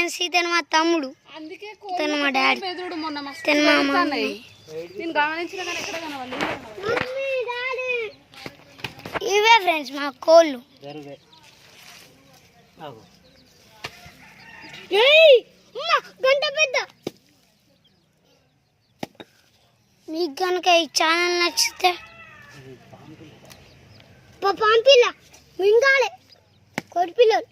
Friends ఇతను మా తమ్ముడు, ఇతను మా డాడీ, ఇతను మా మమ్మీ. ఇవే ఫ్రెండ్స్ మా కోళ్ళు. గంట పెద్ద. మీకు కనుక ఈ ఛానల్ నచ్చితే పాంపిల్ల మింగాలే కొడిపిల్లలు.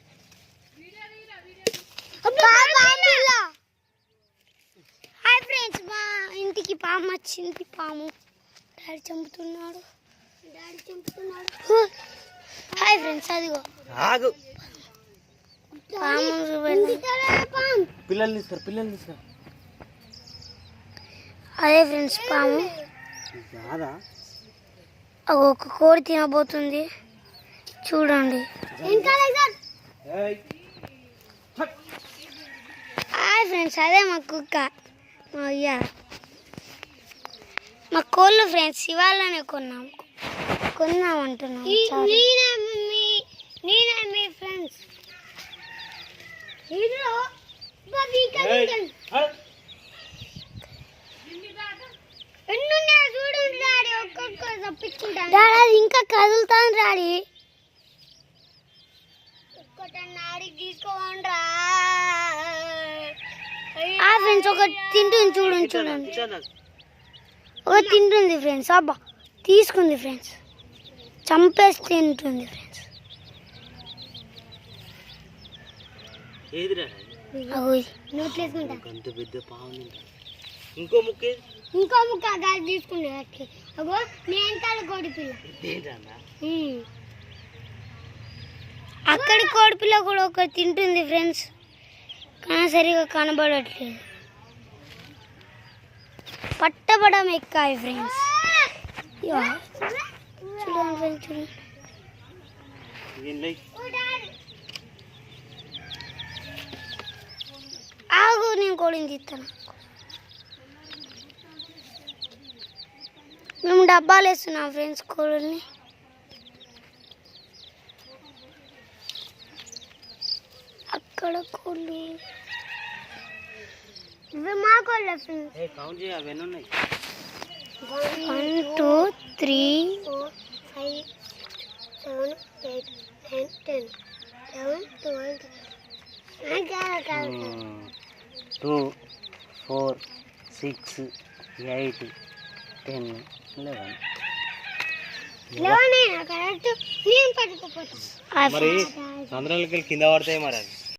హాయ్ ఫ్రెండ్స్, మా ఇంటికి పాము వచ్చింది. పాము డాడీ చంపుతున్నాడు. హాయ్ ఫ్రెండ్స్, అదిగో పాము పిల్లల్ని తీసుకో. అదే ఫ్రెండ్స్ పాము. ఒక కోడి తినబోతుంది చూడండి. హాయ్ ఫ్రెండ్స్, అదే మా కుక్క. మా కోళ్ళు ఫ్రెండ్స్ ఇవాళనే కొన్నామంటున్నాం. నేనే మీ ఫ్రెండ్స్. అది ఇంకా కదులుతాను డాడీ. ఫ్రెండ్స్ ఒకటి తింటుంది చూడండి. ఒకటి తింటుంది ఫ్రెండ్స్. అబ్బా తీసుకుంది ఫ్రెండ్స్, చంపేసి తింటుంది ఫ్రెండ్స్. ఇంకో ముక్క తీసుకుంది. అగో నేను కోడి పిల్ల, అక్కడి కోడిపిల్ల కూడా ఒక తింటుంది ఫ్రెండ్స్, కానీ సరిగా కనబడట్లేదు. పట్టబడం ఎక్కాయి ఫ్రెండ్స్. చూడండి ఫ్రెండ్స్, చూడండి. ఆగు, నేను కోడిని తీస్తాను. మేము డబ్బాలు వేస్తున్నాం ఫ్రెండ్స్ కోళ్ళని. అక్కడ కోళ్ళు, ఇవి మా కోళ్ళ ఫ్రెండ్స్. 1 2 3 4 5 6 7 8 9 10 11 12 2 4 6 8 10 11 కరెక్ట్. నేను పట్టుకోపోతా. మరి చంద్రాలకి కింద పడతాయి మరి.